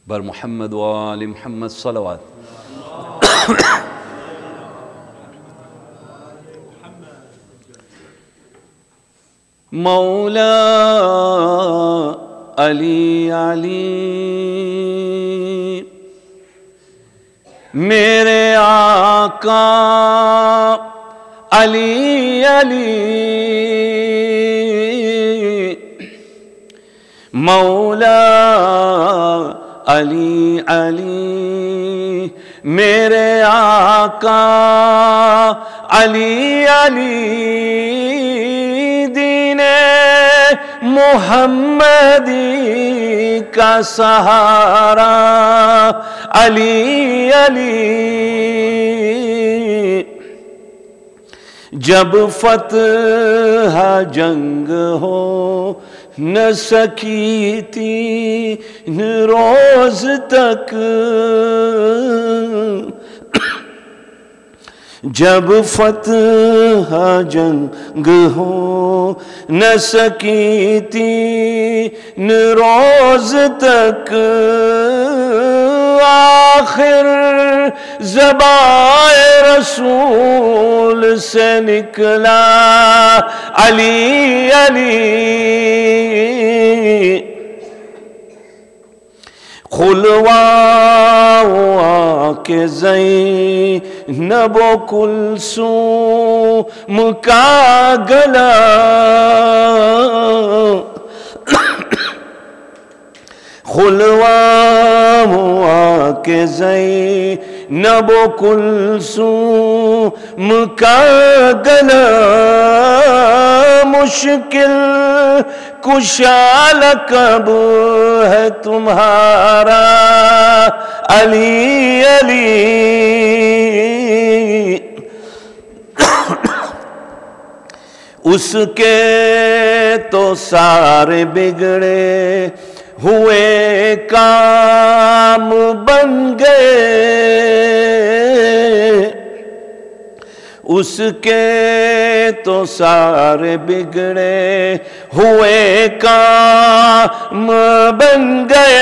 بر محمد وآل محمد صلوات. مولا علی علی میرے آقا علی علی مولا علی علی میرے آقا علی علی دین محمدی کا سہارا علی علی جب فتح جنگ ہو نہ سکی تین روز تک جب فتح جنگ ہو نہ سکی تین روز تک آخر زبان رسول سے نکلا علی علی کھلوا کے زینب و کلثوم کا گلا کھلوا کے زینب و کلثوم کا گلا مشکل کشا لقب ہے تمہارا علی علی اس کے تو سارے بگڑے ہوئے کام بن گئے اس کے تو سارے بگڑے ہوئے کام بن گئے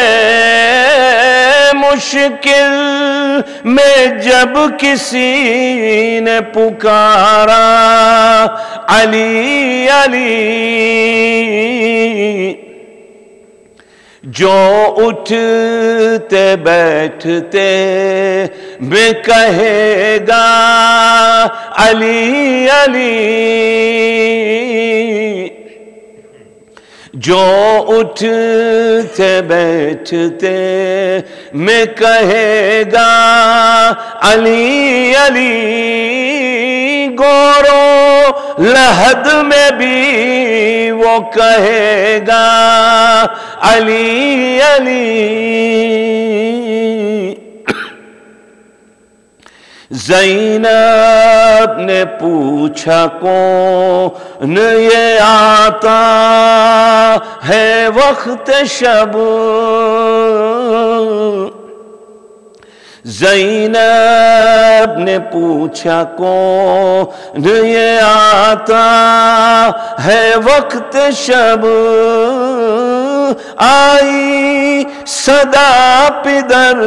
مشکل میں جب کسی نے پکارا علی علی جو اٹھتے بیٹھتے میں کہے گا علی علی جو اٹھتے بیٹھتے میں کہے گا علی علی گورو لحد میں بھی وہ کہے گا علی علی زینب نے پوچھا کون یہ آتا ہے وقت شب زینب نے پوچھا کون یہ آتا ہے وقت شب آئی صدا پدر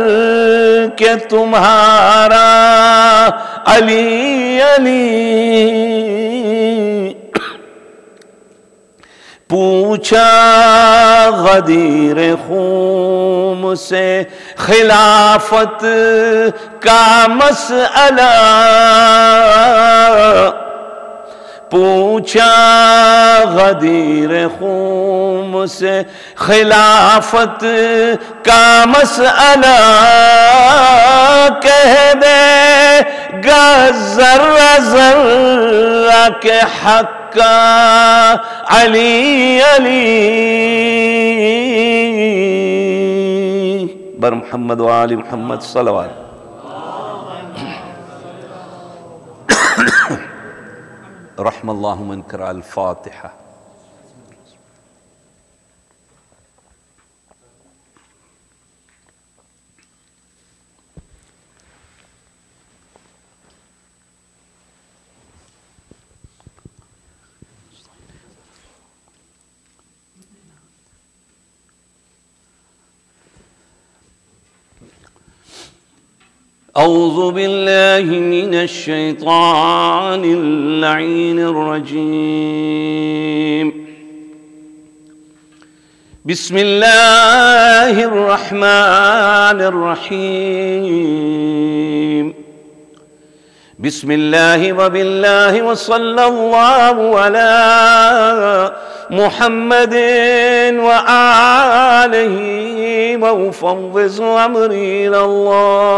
کہ تمہارا علی علی پوچھا غدیر خون سے خلافت کا مسئلہ پوچھا غدیر خون سے خلافت کا مسئلہ کہہ دے گا ذرہ ذرہ کے حق کا علی علی بر محمد و آل محمد صلوات. رحم اللہ من قرأ الفاتحہ. أعوذ بالله من الشيطان اللعين الرجيم. بسم الله الرحمن الرحيم. بسم الله وبالله وصلى الله على محمد وآله وأفوض أمري إلى الله.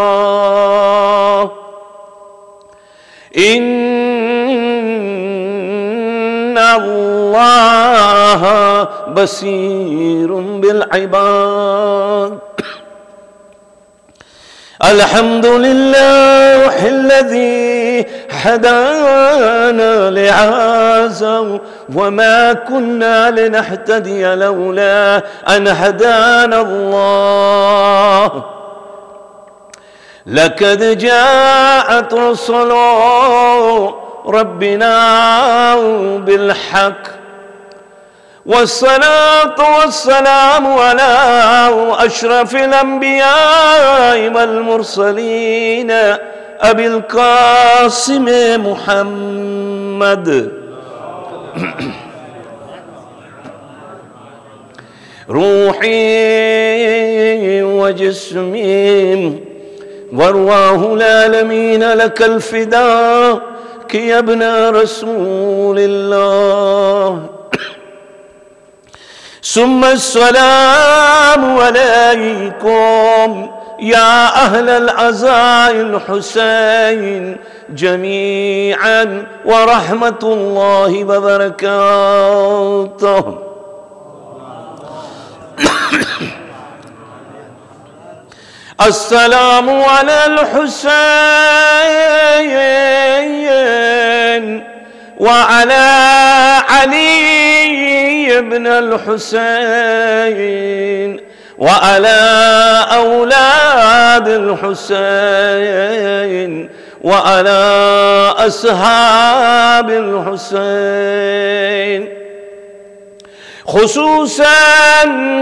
إن الله بصير بالعباد. الحمد لله الذي هدانا لهذا وما كنا لنهتدي لولا أن هدانا الله. لقد جاءت رسل ربنا بالحق والصلاة والسلام على أشرف الأنبياء والمرسلين أبي القاسم محمد روحي وجسمي وارواح العالمين لك الفداء يا ابن رسول الله. ثم السلام عليكم يا أهل العزاء الحسين جميعا ورحمة الله وبركاته. السلام على الحسين وعلى علي بن الحسين وعلى أولاد الحسين وعلى أصحاب الحسين، خصوصا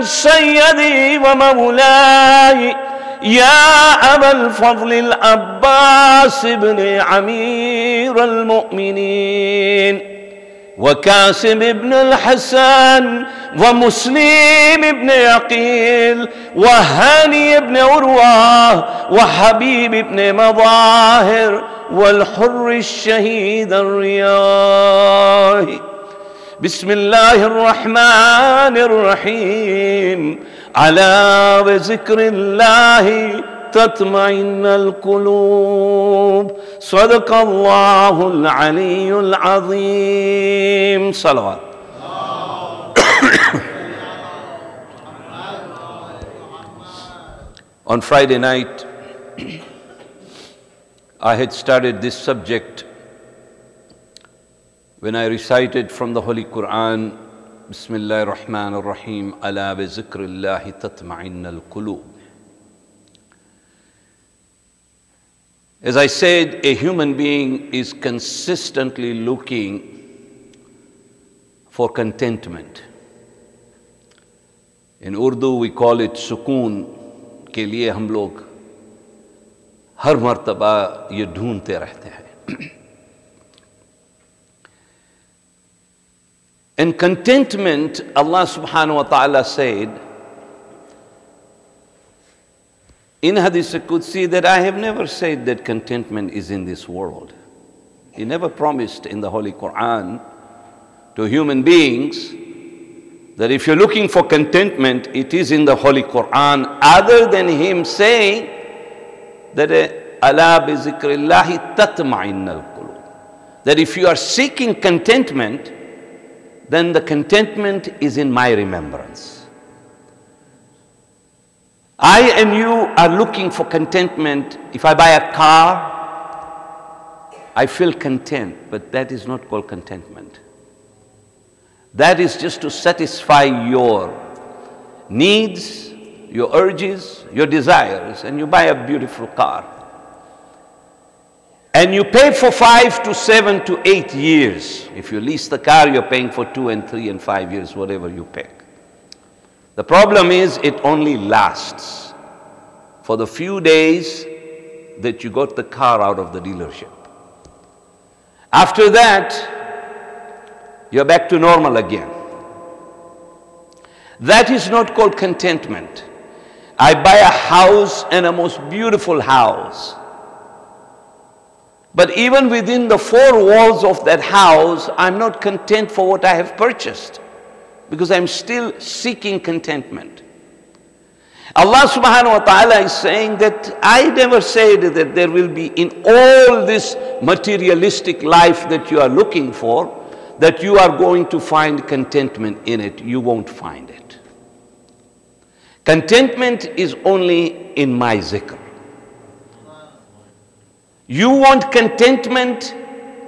سيدي ومولاي يا أبا الفضل العباس بن أمير المؤمنين وكاسم بن الحسن ومسلم بن عقيل وهاني بن عروة وحبيب بن مظاهر والحر الشهيد الرياحي. بسم الله الرحمن الرحيم. على بذكر الله تطمئن القلوب. صدق الله العلي العظيم. صلوات. On Friday night, I had started this subject when I recited from the Holy Quran, Bismillah ar-Rahman ar-Rahim, ala bi zikrillahi tatma'inna al-qulub. As I said, a human being is consistently looking for contentment. In Urdu we call it sukoon, के लिए हम लोग हर मर्तबा ये ढूंढते रहते हैं. In contentment, Allah subhanahu wa ta'ala said in Hadith al-Qudsi that I have never said that contentment is in this world. He never promised in the Holy Quran to human beings that if you're looking for contentment, it is in the Holy Quran, other than him saying that ala bi zikrillahi tatma'innal qulub, that if you are seeking contentment, then the contentment is in my remembrance. I and you are looking for contentment. If I buy a car, I feel content, but that is not called contentment. That is just to satisfy your needs, your urges, your desires, and you buy a beautiful car. And you pay for 5 to 7 to 8 years. If you lease the car, you're paying for 2 and 3 and 5 years, whatever you pick. The problem is it only lasts for the few days that you got the car out of the dealership. After that, you're back to normal again. That is not called contentment. I buy a house, and a most beautiful house. But even within the four walls of that house, I'm not content for what I have purchased, because I'm still seeking contentment. Allah subhanahu wa ta'ala is saying that I never said that there will be in all this materialistic life that you are looking for, that you are going to find contentment in it. You won't find it. Contentment is only in my zikr. You want contentment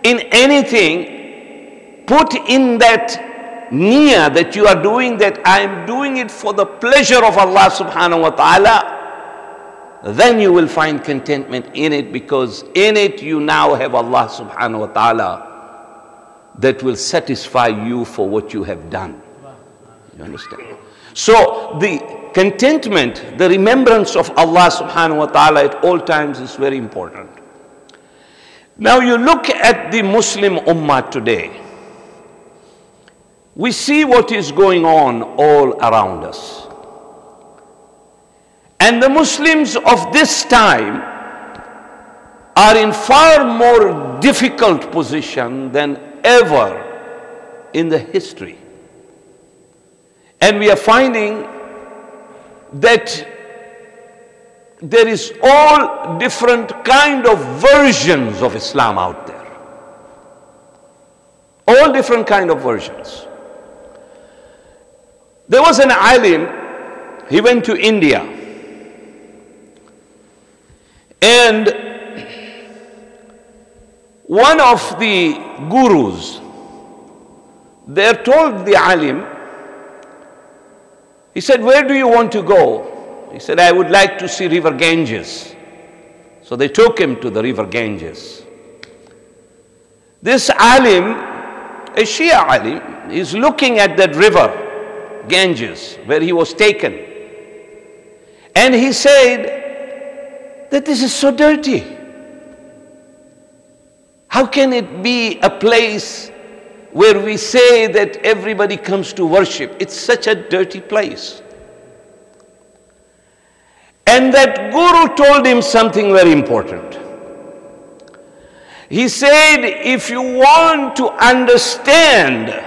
in anything, put in that niyyah that you are doing, that I am doing it for the pleasure of Allah subhanahu wa ta'ala, then you will find contentment in it, because in it you now have Allah subhanahu wa ta'ala that will satisfy you for what you have done. You understand? So the contentment, the remembrance of Allah subhanahu wa ta'ala at all times is very important. Now you look at the Muslim Ummah today. We see what is going on all around us. And the Muslims of this time are in far more difficult position than ever in the history. And we are finding that there is all different kind of versions of Islam out there. All different kind of versions. There was an alim, he went to India, and one of the gurus there told the alim, he said, "Where do you want to go?" He said, "I would like to see River Ganges." So they took him to the River Ganges. This alim, a Shia alim, is looking at that river Ganges, where he was taken. And he said that this is so dirty. How can it be a place where we say that everybody comes to worship? It's such a dirty place. And that guru told him something very important. He said, if you want to understand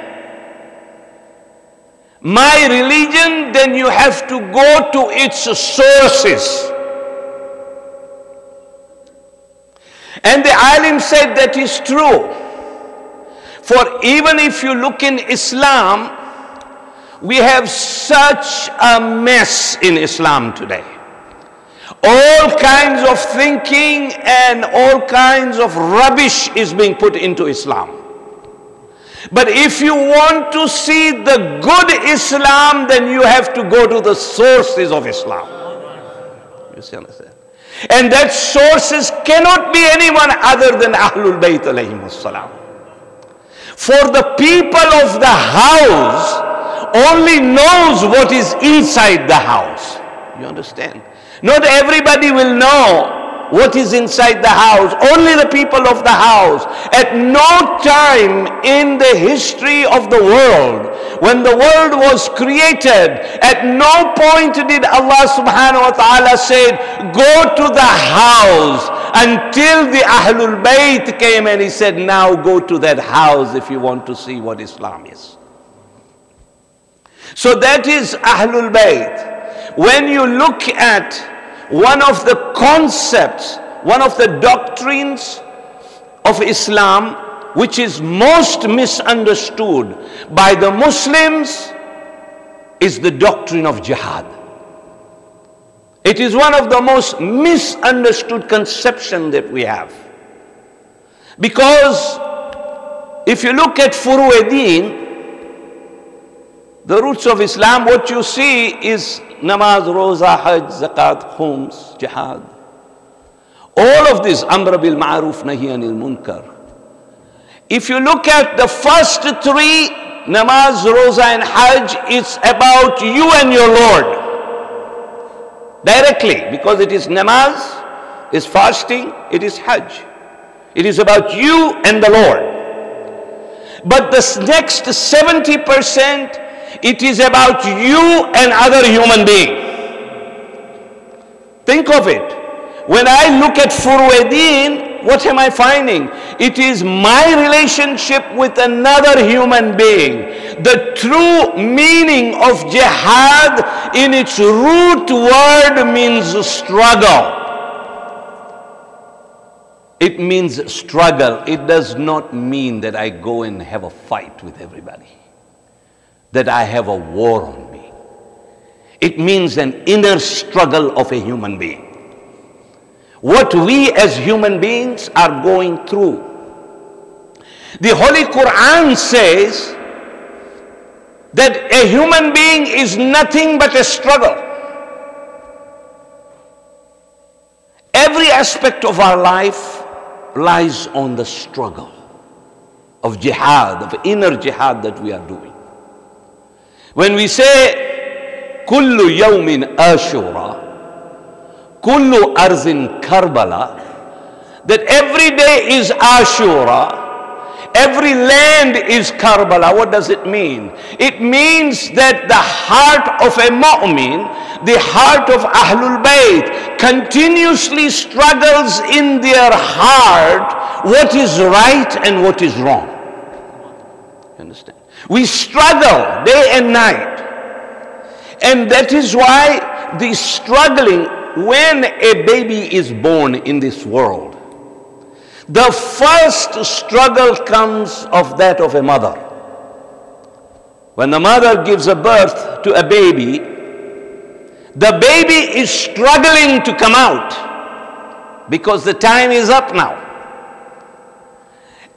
my religion, then you have to go to its sources. And the alim said that is true. For even if you look in Islam, we have such a mess in Islam today. All kinds of thinking and all kinds of rubbish is being put into Islam. But if you want to see the good Islam, then you have to go to the sources of Islam. You see, understand? And that sources cannot be anyone other than Ahlul Bayt alayhimus salam. For the people of the house only knows what is inside the house. You understand? Not everybody will know what is inside the house. Only the people of the house. At no time in the history of the world, when the world was created, at no point did Allah subhanahu wa ta'ala say, go to the house, until the Ahlul Bayt came and he said, now go to that house if you want to see what Islam is. So that is Ahlul Bayt. When you look at one of the concepts, one of the doctrines of Islam, which is most misunderstood by the Muslims, is the doctrine of jihad. It is one of the most misunderstood conceptions that we have. Because if you look at Furu'id-Din, the roots of Islam, what you see is namaz, roza, hajj, zakat, khums, jihad. All of this, amr bil ma'ruf, nahi anil munkar. If you look at the first three, namaz, roza and hajj, it's about you and your Lord. Directly, because it is namaz, is fasting, it is Hajj. It is about you and the Lord. But this next 70%, it is about you and other human beings. Think of it. When I look at Furwedin, what am I finding? It is my relationship with another human being. The true meaning of jihad in its root word means struggle. It means struggle. It does not mean that I go and have a fight with everybody, that I have a war on me. It means an inner struggle of a human being. What we as human beings are going through. The Holy Quran says that a human being is nothing but a struggle. Every aspect of our life lies on the struggle of jihad, of inner jihad that we are doing. When we say, Kullu yawmin ashura, Kullu arzin Karbala, that every day is Ashura, every land is Karbala. What does it mean? It means that the heart of a mu'min, the heart of Ahlul Bayt, continuously struggles in their heart what is right and what is wrong. You understand? We struggle day and night. And that is why the struggling, when a baby is born in this world, the first struggle comes of that of a mother. When the mother gives a birth to a baby, the baby is struggling to come out because the time is up now.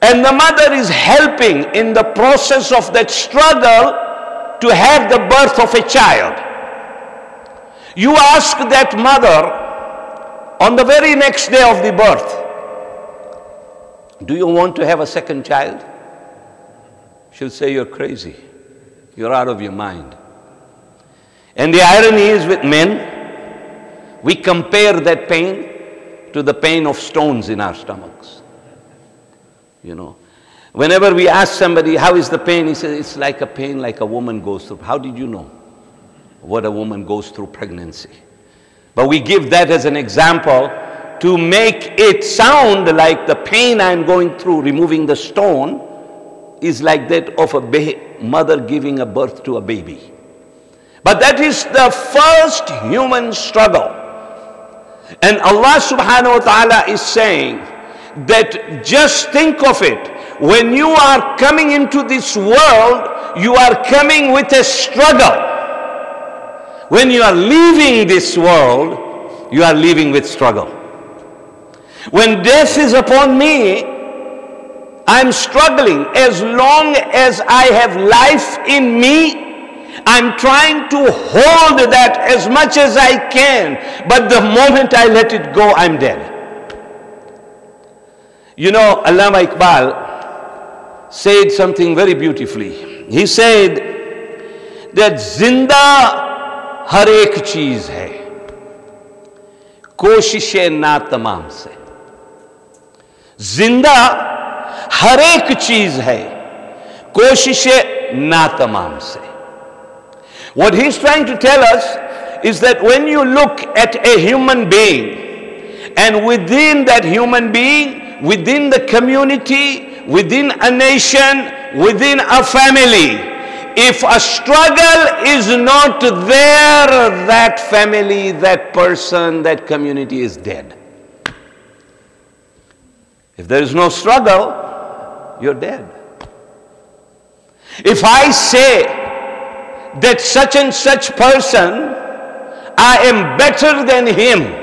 And the mother is helping in the process of that struggle to have the birth of a child. You ask that mother on the very next day of the birth, do you want to have a second child? She'll say, you're crazy. You're out of your mind. And the irony is with men, we compare that pain to the pain of stones in our stomachs. You know, whenever we ask somebody, how is the pain? He says, it's like a pain like a woman goes through. How did you know what a woman goes through pregnancy? But we give that as an example to make it sound like the pain I'm going through removing the stone is like that of a mother giving a birth to a baby. But that is the first human struggle. And Allah subhanahu wa ta'ala is saying that just think of it. When you are coming into this world, you are coming with a struggle. When you are leaving this world, you are leaving with struggle. When death is upon me, I'm struggling. As long as I have life in me, I'm trying to hold that as much as I can. But the moment I let it go, I'm dead. You know, Allama Iqbal said something very beautifully. He said that zinda har ek cheez hai, koshishe na tamam se. Zinda har ek cheez hai, koshishe na tamam se. What he's trying to tell us is that when you look at a human being, and within that human being, within the community, within a nation, within a family, if a struggle is not there, that family, that person, that community is dead. If there is no struggle, you're dead. If I say that such and such person, I am better than him.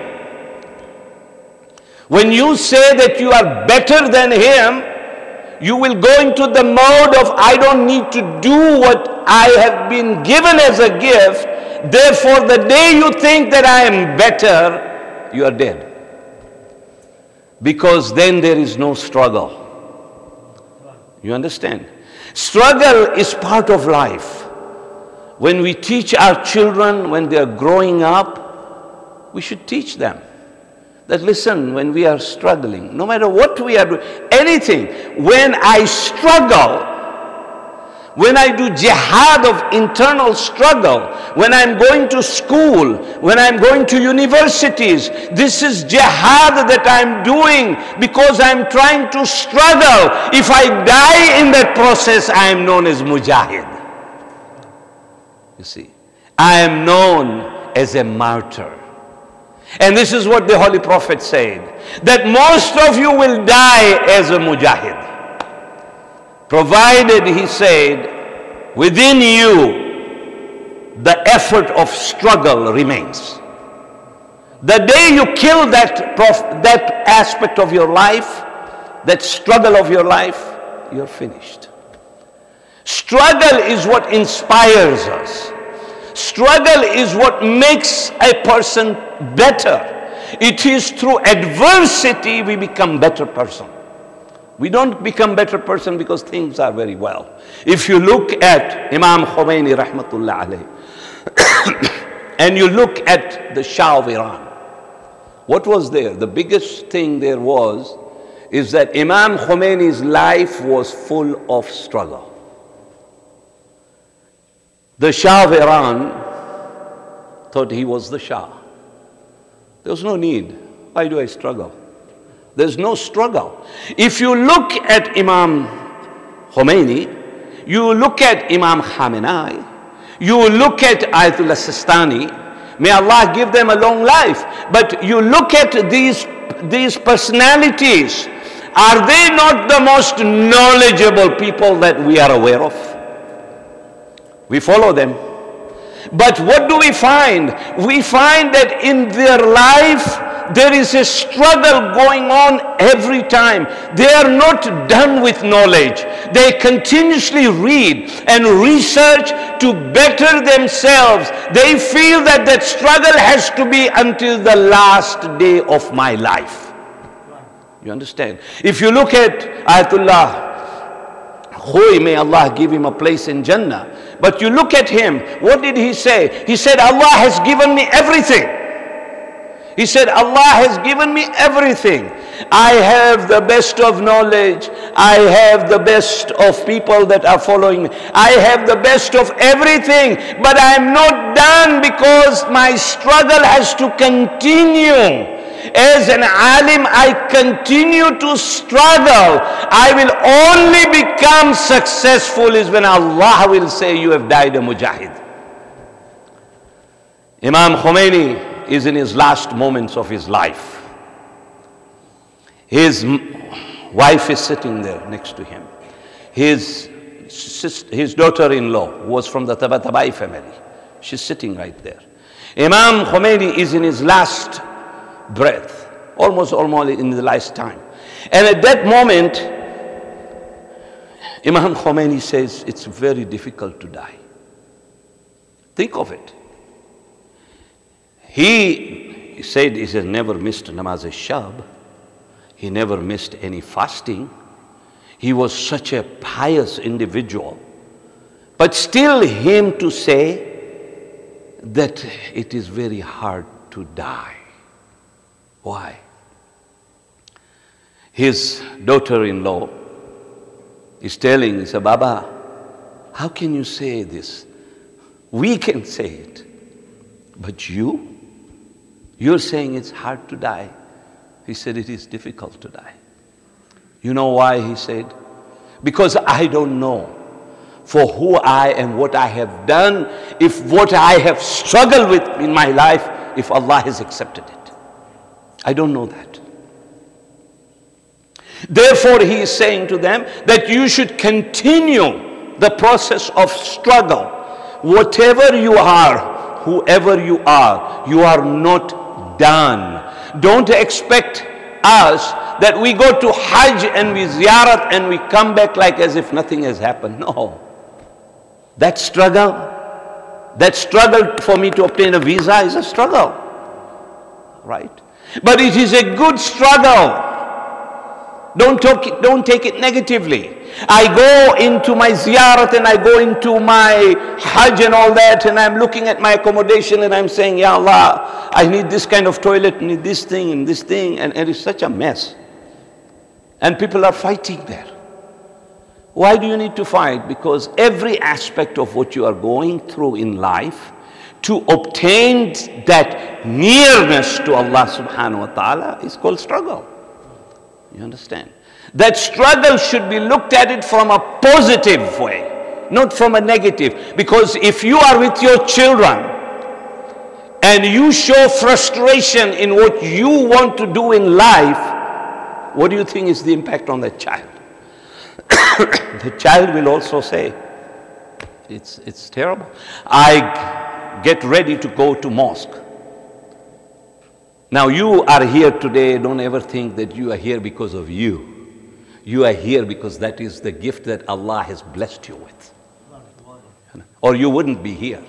When you say that you are better than him, you will go into the mode of, I don't need to do what I have been given as a gift. Therefore, the day you think that I am better, you are dead. Because then there is no struggle. You understand? Struggle is part of life. When we teach our children, when they are growing up, we should teach them. that listen, when we are struggling, no matter what we are doing, anything, when I struggle, when I do jihad of internal struggle, when I'm going to school, when I'm going to universities, this is jihad that I'm doing because I'm trying to struggle. If I die in that process, I am known as mujahid. You see, I am known as a martyr. And this is what the Holy Prophet said, that most of you will die as a mujahid. Provided, he said, within you, the effort of struggle remains. The day you kill that aspect of your life, that struggle of your life, you're finished. Struggle is what inspires us. Struggle is what makes a person better. It is through adversity we become better person. We don't become better person because things are very well. If you look at Imam Khomeini rahmatullah alayh and you look at the Shah of Iran, what was there? The biggest thing there is that Imam Khomeini's life was full of struggle. The Shah of Iran thought he was the Shah. There was no need. Why do I struggle? There's no struggle. If you look at Imam Khomeini, you look at Imam Khamenei, you look at Ayatollah Sistani, may Allah give them a long life, but you look at these personalities, are they not the most knowledgeable people that we are aware of? We follow them. But what do we find? We find that in their life, there is a struggle going on every time. They are not done with knowledge. They continuously read and research to better themselves. They feel that that struggle has to be until the last day of my life. You understand? If you look at Ayatollah Khoy, may Allah give him a place in Jannah. But you look at him, what did he say? He said, Allah has given me everything. He said, Allah has given me everything. I have the best of knowledge. I have the best of people that are following me. I have the best of everything. But I am not done because my struggle has to continue. As an alim, I continue to struggle. I will only become successful is when Allah will say, you have died a mujahid. Imam Khomeini is in his last moments of his life. His wife is sitting there next to him. His daughter-in-law was from the Tabatabai family. She's sitting right there. Imam Khomeini is in his last breath, almost in the last time. And at that moment, Imam Khomeini says, it's very difficult to die. Think of it. He said he has never missed namaz al-shab. He never missed any fasting. He was such a pious individual. But still him to say that it is very hard to die. Why? His daughter-in-law is telling, he said, Baba, how can you say this? We can say it. But you're saying it's hard to die. He said, it is difficult to die. You know why? He said, because I don't know for who I am, what I have done, if what I have struggled with in my life, if Allah has accepted it. I don't know that. Therefore, he is saying to them that you should continue the process of struggle. Whatever you are, whoever you are not done. Don't expect us that we go to Hajj and we ziyarat and we come back like as if nothing has happened. No. That struggle for me to obtain a visa is a struggle. Right? But it is a good struggle. Don't take it negatively. I go into my ziyarat and I go into my hajj and all that, and I'm looking at my accommodation and I'm saying, Ya Allah, I need this kind of toilet, I need this thing, and it's such a mess. And people are fighting there. Why do you need to fight? Because every aspect of what you are going through in life, to obtain that nearness to Allah subhanahu wa ta'ala, is called struggle. You understand? That struggle should be looked at it from a positive way, not from a negative. Because if you are with your children and you show frustration in what you want to do in life, what do you think is the impact on that child? The child will also say, it's terrible. I get ready to go to mosque. Now you are here today, don't ever think that you are here because of you. You are here because that is the gift that Allah has blessed you with. Or you wouldn't be here.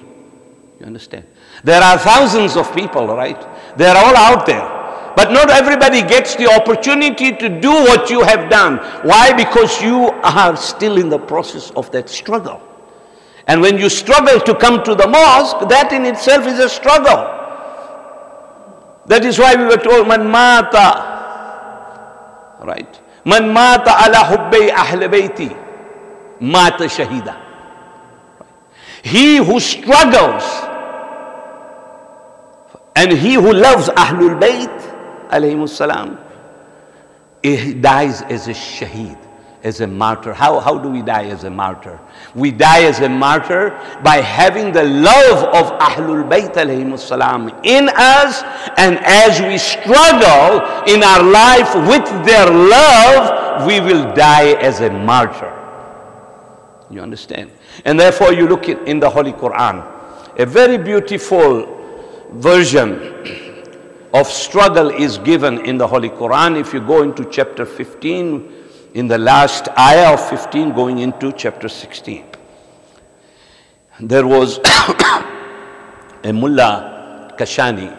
You understand? There are thousands of people, right? They are all out there. But not everybody gets the opportunity to do what you have done. Why? Because you are still in the process of that struggle. And when you struggle to come to the mosque, that in itself is a struggle. That is why we were told, Man mata, right? Man mata ala hubbi ahl bayti, mata shahida. He who struggles and he who loves Ahlul Bayt, alayhimus salam, he dies as a shaheed, as a martyr. How do we die as a martyr? We die as a martyr by having the love of Ahlul Bayt alayhimus salam in us, and as we struggle in our life with their love, we will die as a martyr. You understand? And therefore you look in the Holy Quran, a very beautiful version of struggle is given in the Holy Quran. If you go into chapter 15, in the last ayah of 15 going into chapter 16. There was a Mullah Kashani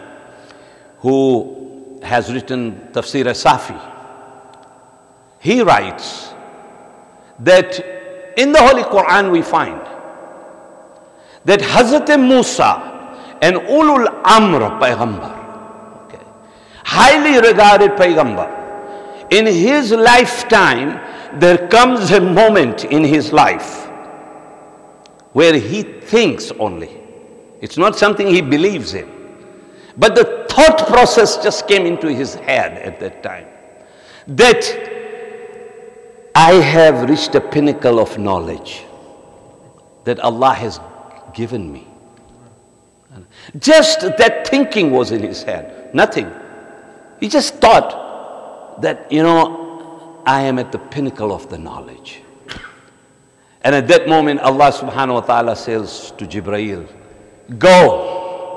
who has written Tafsir Safi. He writes that in the Holy Quran we find that Hazrat Musa, an Ulul Amr Payghambar, highly regarded Payghambar, in his lifetime there comes a moment in his life where he thinks only. It's not something he believes in, but the thought process just came into his head at that time, that I have reached a pinnacle of knowledge that Allah has given me. Just that thinking was in his head, nothing. He just thought that, I am at the pinnacle of the knowledge. And at that moment, Allah subhanahu wa ta'ala says to Jibreel, go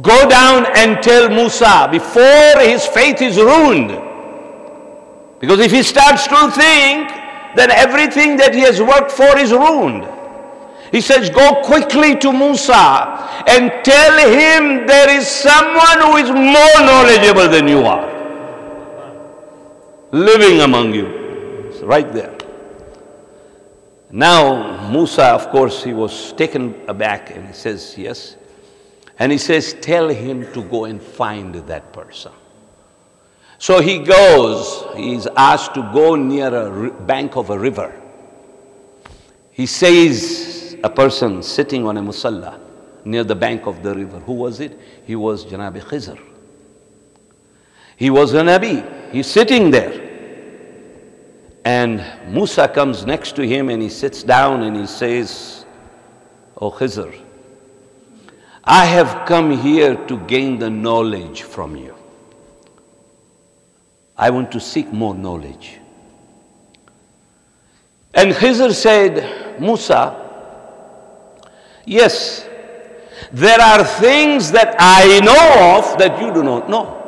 down and tell Musa before his faith is ruined. Because if he starts to think, then everything that he has worked for is ruined. He says, go quickly to Musa and tell him there is someone who is more knowledgeable than you are, living among you. It's right there. Now, Musa, of course, he was taken aback and he says, yes. And he says, tell him to go and find that person. So he goes, he's asked to go near a bank of a river. He says, a person sitting on a musalla near the bank of the river. Who was it? He was Janabi Khizr. He was a Nabi. He's sitting there. And Musa comes next to him and he sits down and he says, "Oh Khizr, I have come here to gain the knowledge from you. I want to seek more knowledge." And Khizr said, "Musa, yes, there are things that I know of that you do not know.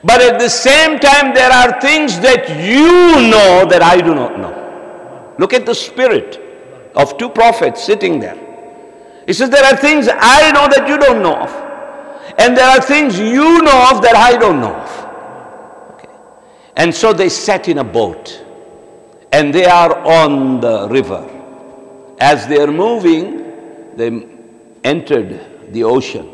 But at the same time, there are things that you know that I do not know." Look at the spirit of two prophets sitting there. He says, there are things I know that you don't know of. And there are things you know of that I don't know of. Okay. And so they sat in a boat and they are on the river. As they are moving, they entered the ocean.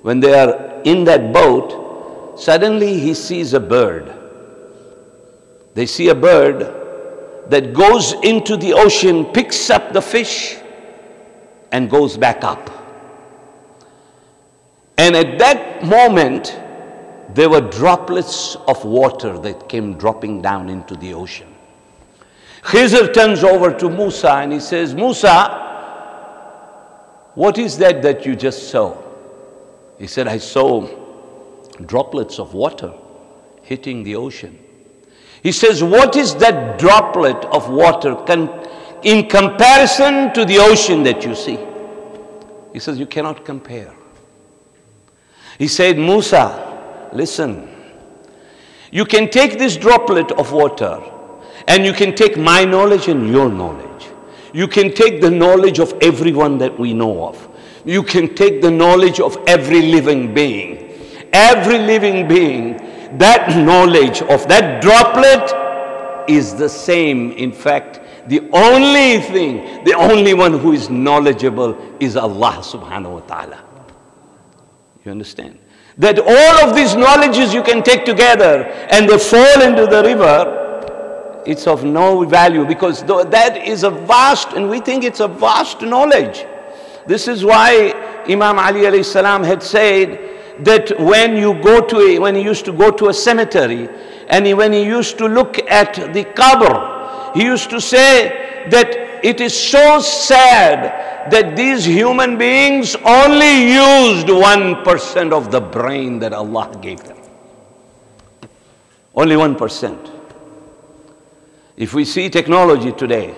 When they are in that boat, suddenly he sees a bird. They see a bird that goes into the ocean, picks up the fish, and goes back up. And at that moment, there were droplets of water that came dropping down into the ocean. Khizr turns over to Musa and he says, Musa, what is that you just saw? He said, I saw droplets of water hitting the ocean. He says, what is that droplet of water in comparison to the ocean that you see? He says, you cannot compare. He said, Musa, listen, you can take this droplet of water and you can take my knowledge and your knowledge. You can take the knowledge of everyone that we know of. You can take the knowledge of every living being. Every living being, that knowledge of that droplet is the same. In fact, the only one who is knowledgeable is Allah subhanahu wa ta'ala. You understand? That all of these knowledges you can take together and they fall into the river, it's of no value because that is a vast, and we think it's a vast knowledge. This is why Imam Ali alayhi salam had said that when he used to go to a cemetery and when he used to look at the qabr, he used to say that it is so sad that these human beings only used 1% of the brain that Allah gave them. Only 1%. If we see technology today,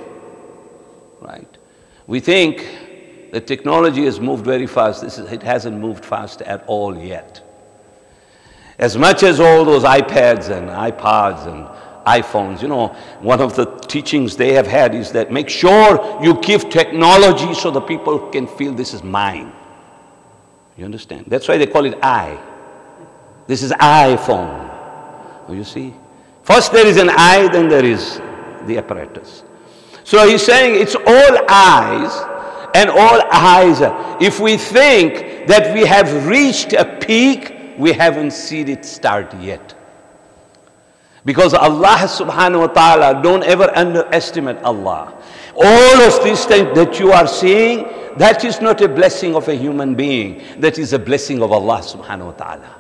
right, we think that technology has moved very fast. It hasn't moved fast at all yet. As much as all those iPads and iPods and iPhones, you know, one of the teachings they have had is that make sure you give technology so the people can feel this is mine. You understand? That's why they call it I. This is iPhone. Oh, you see? First there is an I, then there is the apparatus. So he's saying it's all eyes and all eyes. If we think that we have reached a peak, we haven't seen it start yet. Because Allah subhanahu wa ta'ala, don't ever underestimate Allah. All of these things that you are seeing, that is not a blessing of a human being. That is a blessing of Allah subhanahu wa ta'ala.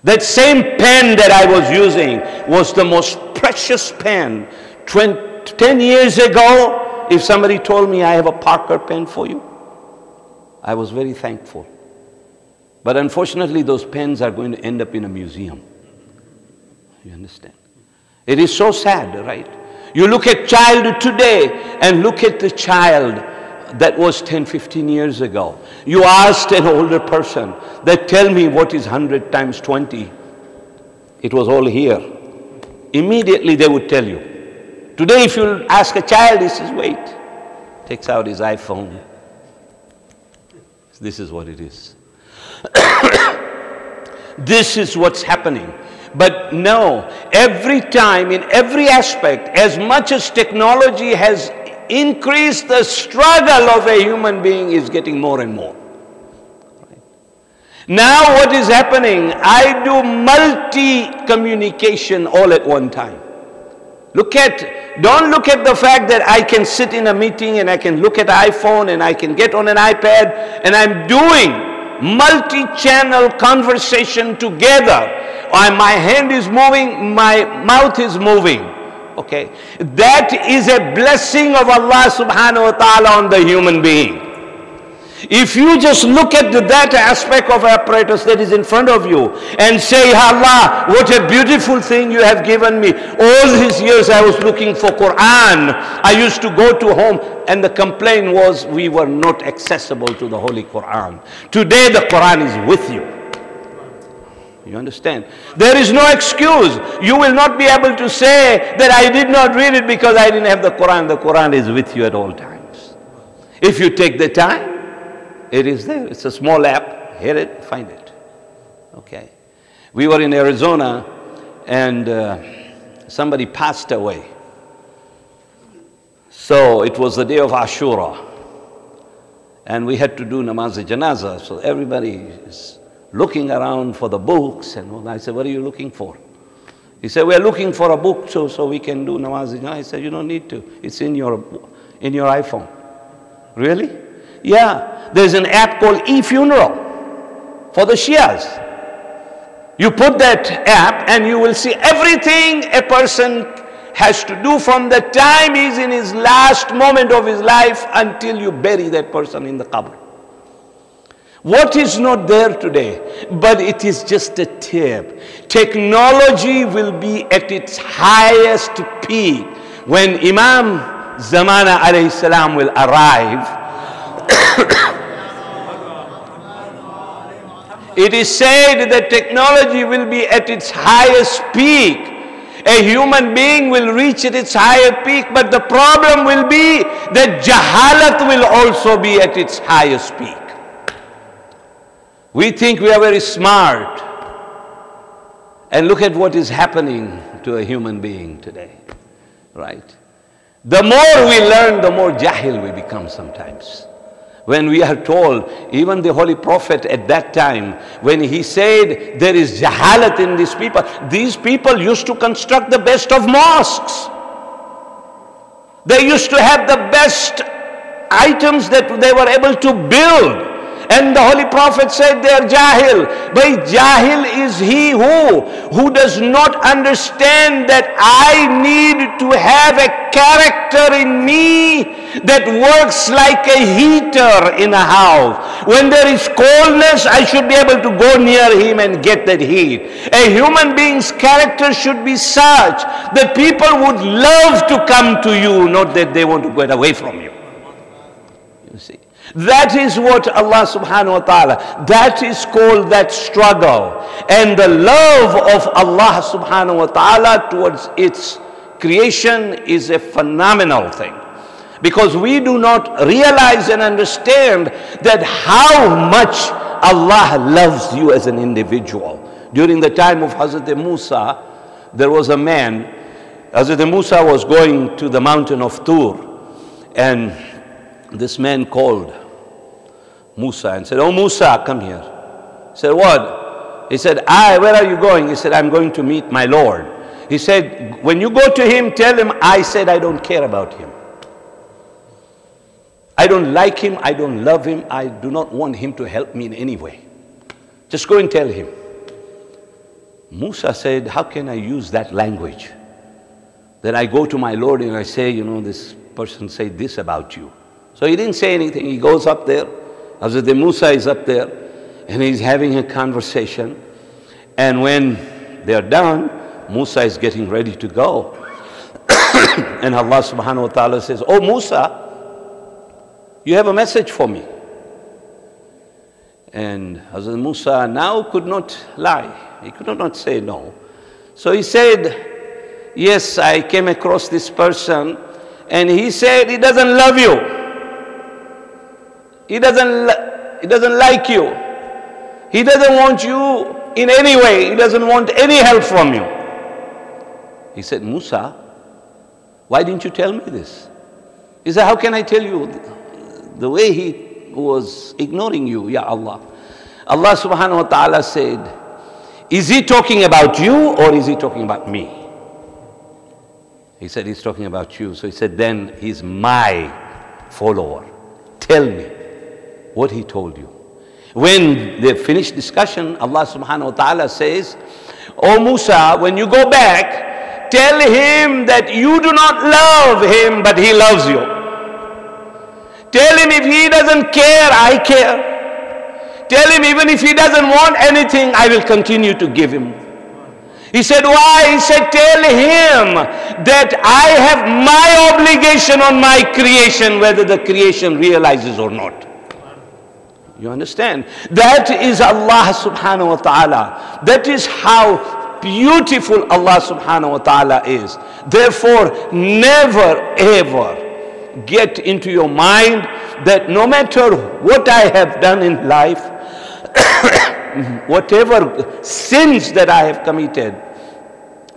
That same pen that I was using was the most precious pen. 10 years ago, if somebody told me I have a Parker pen for you, I was very thankful. But unfortunately, those pens are going to end up in a museum. You understand? It is so sad, right? You look at child today and look at the child that was 10, 15 years ago. You asked an older person that tell me what is 100 times 20. It was all here. Immediately they would tell you. Today if you ask a child, he says, wait. Takes out his iPhone. This is what it is. This is what's happening. But no, every time, in every aspect, as much as technology has increased, the struggle of a human being is getting more and more. Right? Now what is happening? I do multi-communication all at one time. Don't look at the fact that I can sit in a meeting and I can look at iPhone and I can get on an iPad and I'm doing multi-channel conversation together. My hand is moving, my mouth is moving. Okay, that is a blessing of Allah subhanahu wa ta'ala on the human being. If you just look at that aspect of apparatus that is in front of you and say, Allah, what a beautiful thing you have given me. All these years I was looking for Quran. I used to go to home and the complaint was we were not accessible to the Holy Quran. Today the Quran is with you. You understand? There is no excuse. You will not be able to say that I did not read it because I didn't have the Quran. The Quran is with you at all times. If you take the time, it is there. It's a small app. Hit it, find it. Okay. We were in Arizona and somebody passed away. So it was the day of Ashura, and we had to do namaz-e-janazah. So everybody is looking around for the books, and I said, what are you looking for? He said, we're looking for a book so we can do namaz-e-janazah. I said, you don't need to. It's in your iPhone. Really? Yeah. There's an app called eFuneral for the Shias. You put that app and you will see everything a person has to do from the time he's in his last moment of his life until you bury that person in the qabr. What is not there today? But it is just a tip. Technology will be at its highest peak when Imam Zamana alayhi salam will arrive. It is said that technology will be at its highest peak. A human being will reach at its higher peak, but the problem will be that jahalat will also be at its highest peak. We think we are very smart. And look at what is happening to a human being today, right? The more we learn, the more jahil we become sometimes. When we are told, even the Holy Prophet at that time, when he said there is jahalat in these people used to construct the best of mosques. They used to have the best items that they were able to build. And the Holy Prophet said they are jahil. But jahil is he who does not understand that I need to have a character in me that works like a heater in a house. When there is coldness, I should be able to go near him and get that heat. A human being's character should be such that people would love to come to you, not that they want to get away from you. You see. That is what Allah subhanahu wa ta'ala, that is called that struggle. And the love of Allah subhanahu wa ta'ala towards its creation is a phenomenal thing. Because we do not realize and understand that how much Allah loves you as an individual. During the time of Hazrat Musa, there was a man, Hazrat Musa was going to the mountain of Tur, and this man called Musa and said, oh Musa, come here. He said, what? He said, where are you going? He said, I'm going to meet my Lord. He said, when you go to him, tell him I said I don't care about him. I don't like him, I don't love him, I do not want him to help me in any way. Just go and tell him. Musa said, how can I use that language? Then I go to my Lord and I say, you know, this person said this about you. So he didn't say anything. He goes up there. Hazrat Musa is up there and he's having a conversation. And when they're done, Musa is getting ready to go. And Allah subhanahu wa ta'ala says, oh Musa, you have a message for me. And Hazrat Musa now could not lie. He could not say no. So he said, yes, I came across this person and he said he doesn't love you. He doesn't like you. He doesn't want you in any way. He doesn't want any help from you. He said, Musa, why didn't you tell me this? He said, how can I tell you? The way he was ignoring you, Ya Allah. Allah subhanahu wa ta'ala said, is he talking about you or is he talking about me? He said, he's talking about you. So he said, then he's my follower. Tell me what he told you. When they finished discussion, Allah subhanahu wa ta'ala says, oh Musa, when you go back, tell him that you do not love him, but he loves you. Tell him if he doesn't care, I care. Tell him even if he doesn't want anything, I will continue to give him. He said, why? He said, tell him that I have my obligation on my creation, whether the creation realizes or not. You understand? That is Allah subhanahu wa ta'ala. That is how beautiful Allah subhanahu wa ta'ala is. Therefore, never ever get into your mind that no matter what I have done in life, whatever sins that I have committed,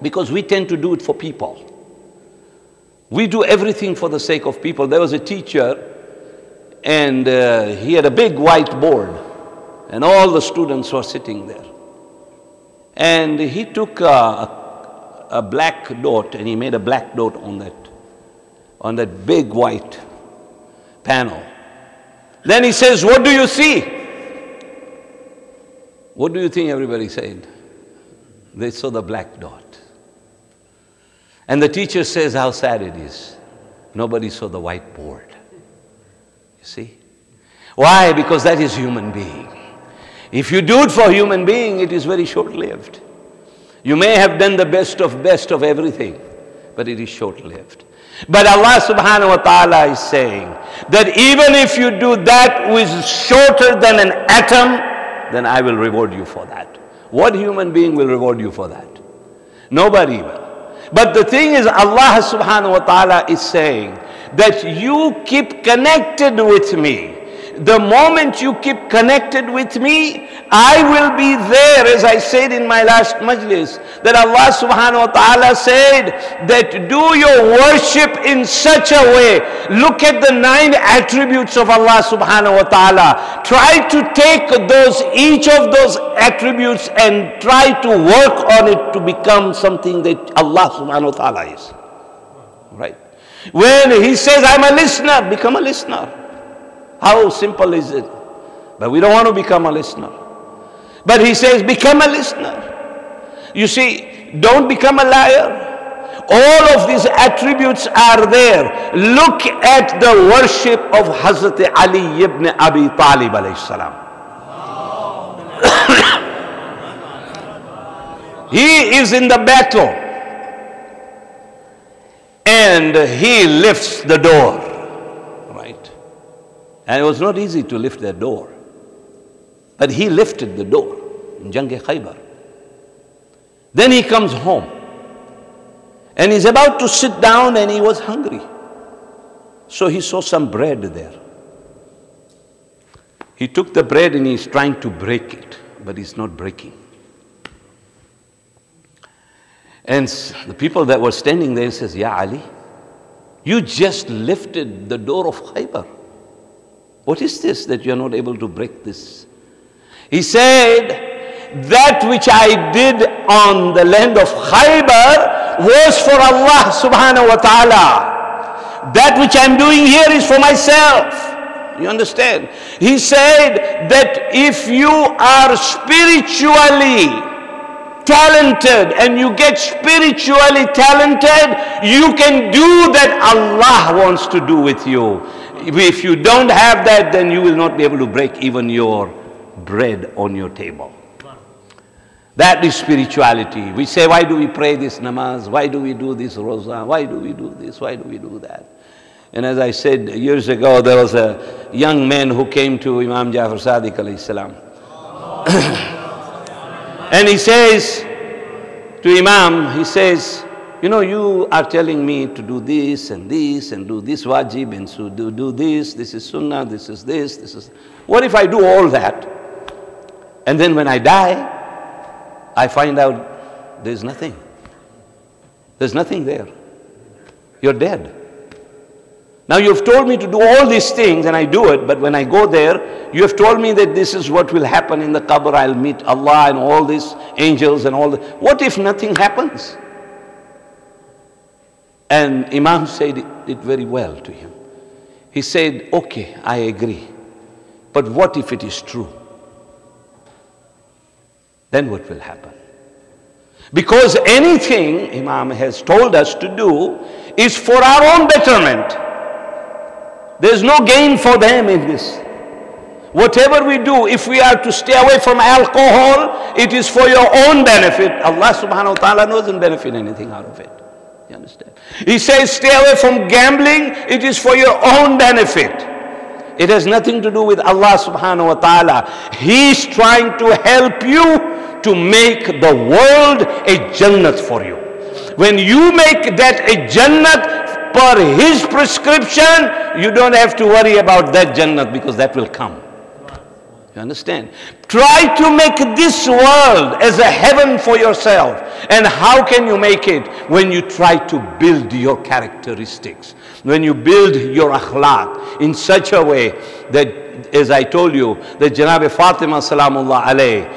Because we tend to do it for people. We do everything for the sake of people. There was a teacher, and he had a big whiteboard, and all the students were sitting there. And he took a black dot, and he made a black dot on that big white panel. Then he says, "What do you see?" What do you think everybody said? They saw the black dot. And the teacher says how sad it is. Nobody saw the whiteboard. You see? Why? Because that is human being. If you do it for human being, it is very short-lived. You may have done the best of everything, but it is short-lived. But Allah subhanahu wa ta'ala is saying that even if you do that which is shorter than an atom, then I will reward you for that. What human being will reward you for that? Nobody will. But the thing is, Allah subhanahu wa ta'ala is saying that you keep connected with me. The moment you keep connected with me, I will be there, as I said in my last majlis, that Allah subhanahu wa ta'ala said that do your worship in such a way. Look at the 9 attributes of Allah subhanahu wa ta'ala. Try to take each of those attributes and try to work on it to become something that Allah subhanahu wa ta'ala is. Right? When He says, I'm a listener, become a listener. How simple is it? But we don't want to become a listener. But He says, become a listener. You see, don't become a liar. All of these attributes are there. Look at the worship of Hazrat Ali ibn Abi Talib alayhi salam. He is in the battle, and he lifts the door. And it was not easy to lift that door. But he lifted the door in Jang-e Khaybar. Then he comes home. And he's about to sit down, and he was hungry. So he saw some bread there. He took the bread and he's trying to break it, but it's not breaking. And the people that were standing there says, Ya Ali, you just lifted the door of Khaybar. What is this that you are not able to break this? He said, that which I did on the land of Khaybar was for Allah subhanahu wa ta'ala. That which I'm doing here is for myself. You understand? He said that if you are spiritually talented and you get spiritually talented, you can do that Allah wants to do with you. If you don't have that, then you will not be able to break even your bread on your table. That is spirituality. We say, why do we pray this namaz? Why do we do this roza? Why do we do this? Why do we do that? And as I said years ago, there was a young man who came to Imam Jafar Sadiq alayhi salam. And he says to Imam, he says, you know, you are telling me to do this and this and do this wajib and so do this is sunnah, this is this is... What if I do all that? And then when I die, I find out there's nothing. There's nothing there. You're dead. Now you've told me to do all these things and I do it, but when I go there, you have told me that this is what will happen in the qabr, I'll meet Allah and all these angels and all that. What if nothing happens? And Imam said it very well to him. He said, okay, I agree. But what if it is true? Then what will happen? Because anything Imam has told us to do is for our own betterment. There's no gain for them in this. Whatever we do, if we are to stay away from alcohol, it is for your own benefit. Allah subhanahu wa ta'ala doesn't benefit anything out of it. You understand? He says, stay away from gambling, it is for your own benefit. It has nothing to do with Allah subhanahu wa ta'ala. He is trying to help you to make the world a jannat for you. When you make that a jannat per His prescription, you don't have to worry about that jannat because that will come. You understand? Try to make this world as a heaven for yourself. And how can you make it? When you try to build your characteristics. When you build your akhlaq in such a way that, as I told you, that Janab Fatima salamullah alayh,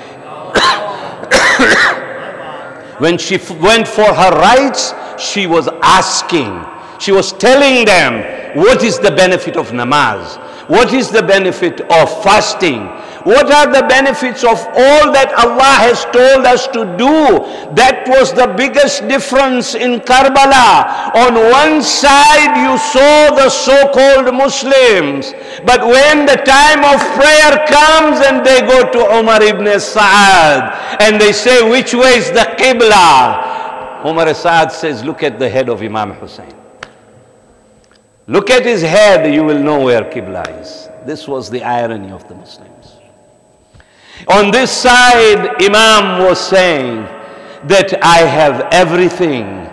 when she went for her rights, she was asking, she was telling them, what is the benefit of namaz? What is the benefit of fasting? What are the benefits of all that Allah has told us to do? That was the biggest difference in Karbala. On one side you saw the so-called Muslims, but when the time of prayer comes and they go to Umar ibn Sa'ad and they say, which way is the Qibla? Umar Sa'ad says, look at the head of Imam Hussein. Look at his head, you will know where Qibla is. This was the irony of the Muslims. On this side, Imam was saying that I have everything,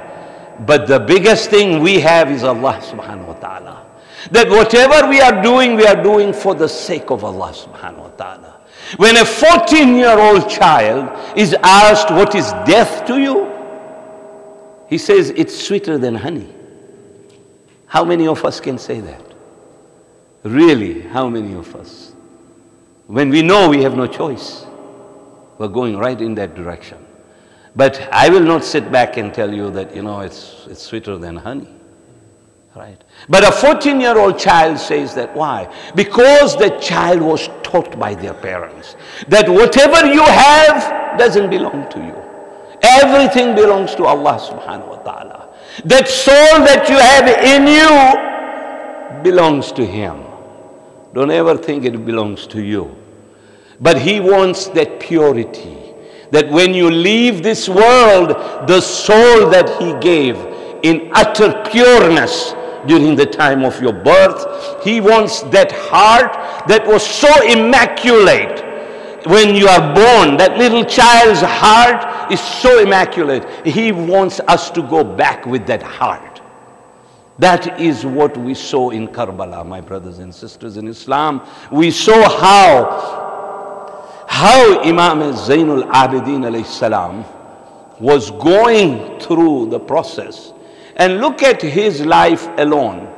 but the biggest thing we have is Allah subhanahu wa ta'ala. That whatever we are doing for the sake of Allah subhanahu wa ta'ala. When a 14-year-old child is asked, what is death to you? He says, it's sweeter than honey. How many of us can say that? Really, how many of us? When we know we have no choice, we're going right in that direction. But I will not sit back and tell you that, you know, it's sweeter than honey. Right? But a 14-year-old child says that. Why? Because the child was taught by their parents that whatever you have doesn't belong to you. Everything belongs to Allah subhanahu wa ta'ala. That soul that you have in you belongs to Him. Don't ever think it belongs to you. But He wants that purity. That when you leave this world, the soul that He gave in utter pureness during the time of your birth, He wants that heart that was so immaculate. When you are born, that little child's heart is so immaculate. He wants us to go back with that heart. That is what we saw in Karbala, my brothers and sisters in Islam. We saw how Imam Zainul Abidin alayhi salam was going through the process. And look at his life alone.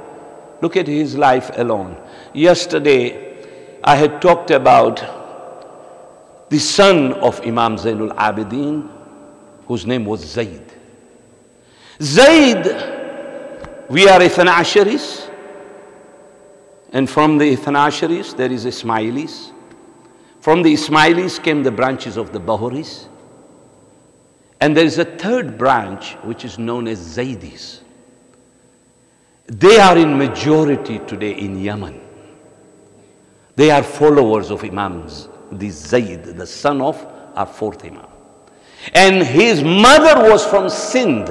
Look at his life alone. Yesterday, I had talked about the son of Imam Zainul Abidin, whose name was Zayd. Zayd, we are Ithna Asharis, and from the Ithna Asharis there is Ismailis. From the Ismailis came the branches of the Bahuris. And there is a third branch which is known as Zaydis. They are in majority today in Yemen. They are followers of Imams. The Zayd, the son of our fourth Imam. And his mother was from Sindh.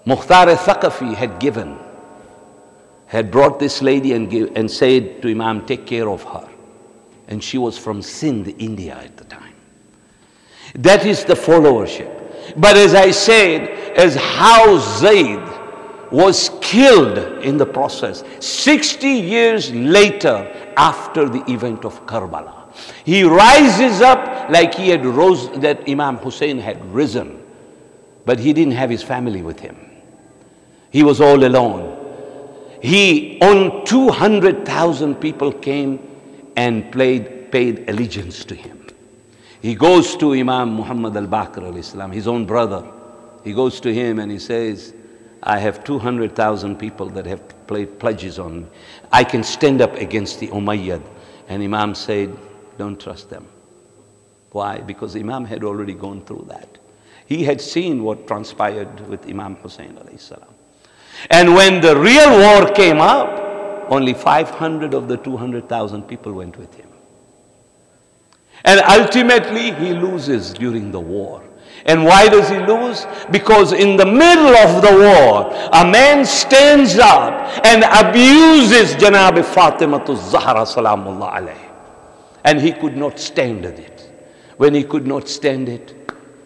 Mukhtar al-Thaqafi had brought this lady and said to Imam, take care of her. And she was from Sindh, India at the time. That is the followership. But as I said, as how Zayd was killed in the process 60 years later after the event of Karbala. He rises up like he had rose, that Imam Hussein had risen, but he didn't have his family with him. He was all alone. On 200,000 people came and paid allegiance to him. He goes to Imam Muhammad al-Baqir al-Islam, his own brother. He goes to him and he says, I have 200,000 people that have played pledges on me. I can stand up against the Umayyad. And Imam said, don't trust them. Why? Because Imam had already gone through that. He had seen what transpired with Imam Hussein alayhi salam. And when the real war came up, only 500 of the 200,000 people went with him. And ultimately he loses during the war. And why does he lose? Because in the middle of the war, a man stands up and abuses Janab Fatimatul Zahra salamullah alayhi. And he could not stand it. When he could not stand it,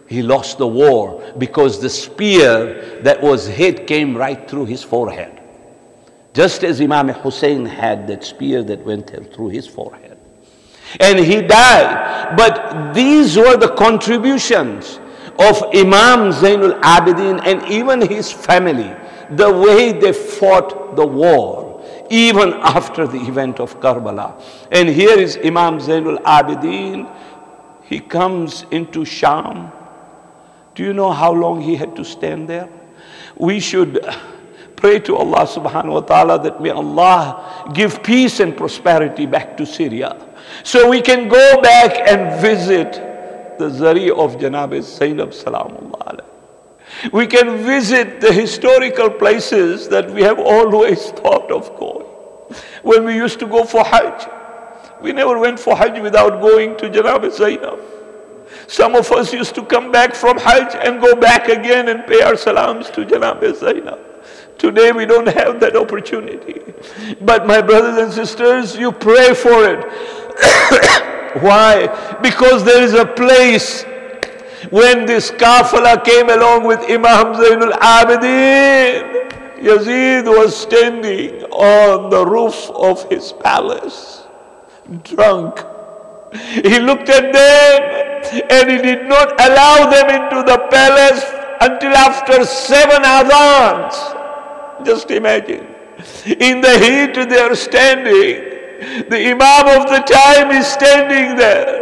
he lost the war because the spear that was hit came right through his forehead. Just as Imam Hussein had that spear that went through his forehead. and he died. But these were the contributions of Imam Zainul Abidin and even his family, the way they fought the war, even after the event of Karbala. And here is Imam Zainul Abidin. He comes into Sham. Do you know how long he had to stand there? We should pray to Allah subhanahu wa ta'ala that may Allah give peace and prosperity back to Syria, so we can go back and visit the Zari of Janab Zainab Salamullah alayhi. We can visit the historical places that we have always thought of going. When we used to go for Hajj, we never went for Hajj without going to Janab Zainab. Some of us used to come back from Hajj and go back again and pay our salams to Janab Zainab. Today we don't have that opportunity. But my brothers and sisters, you pray for it. Why? Because there is a place. When this kafala came along with Imam Zainul Abidin, Yazid was standing on the roof of his palace, drunk. He looked at them and he did not allow them into the palace until after 7 adhans. Just imagine. In the heat they are standing. The Imam of the time is standing there.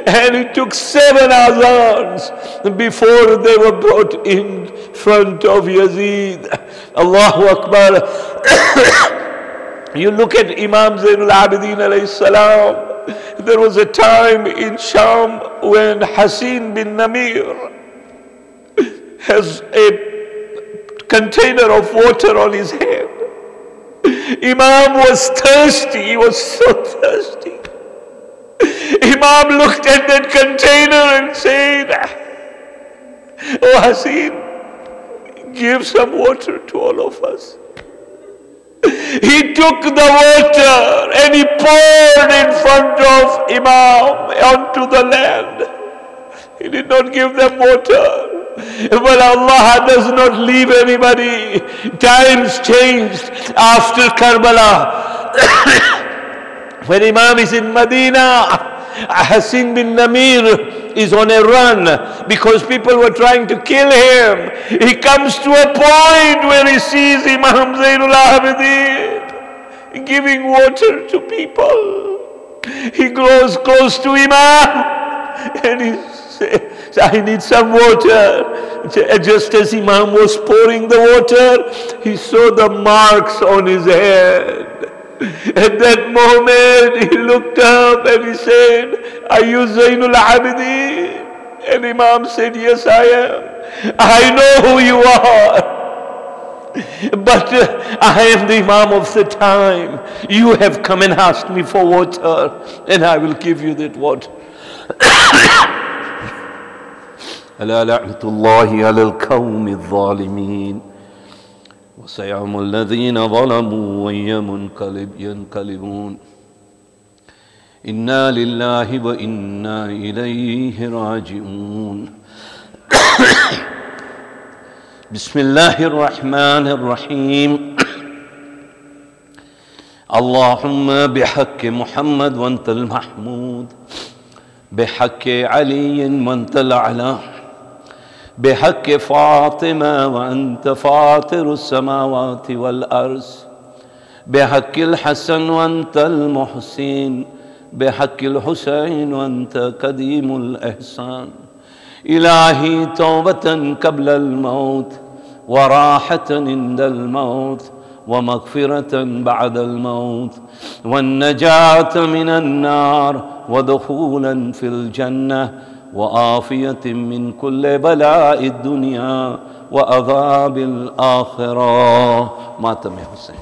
And it took 7 adhans before they were brought in front of Yazid. Allahu Akbar. You look at Imam Zainul Abidin alayhi salam. There was a time in Sham when Hasin bin Namir has a container of water on his head. Imam was thirsty. He was so thirsty. Imam looked at that container and said, "Oh Hasin, give some water to all of us." He took the water and he poured in front of Imam onto the land. He did not give them water. But Allah does not leave anybody. Times changed after Karbala. When Imam is in Medina, Hasin bin Namir is on a run because people were trying to kill him. He comes to a point where he sees Imam Zainul Abidin giving water to people. He grows close to Imam and he says, "I need some water." Just as Imam was pouring the water, he saw the marks on his head. At that moment, he looked up and he said, "Are you Zainul Abidin?" And Imam said, "Yes, I am. I know who you are. But I am the Imam of the time. You have come and asked me for water, and I will give you that water." ألا لعنة الله على القوم الظالمين وسيعلم الذين ظلموا أي منقلب ينقلبون إنا لله وإنا إليه راجعون بسم الله الرحمن الرحيم اللهم بحق محمد وأنت المحمود بحق علي وأنت الأعلى بحق فاطمة وأنت فاطر السماوات والأرض بحق الحسن وأنت المحسن بحق الحسين وأنت قديم الإحسان إلهي توبة قبل الموت وراحة عند الموت ومغفرة بعد الموت والنجاة من النار ودخولا في الجنة وعافية من كل بلاء الدنيا وعذاب الآخرة. ماتم يا حسين.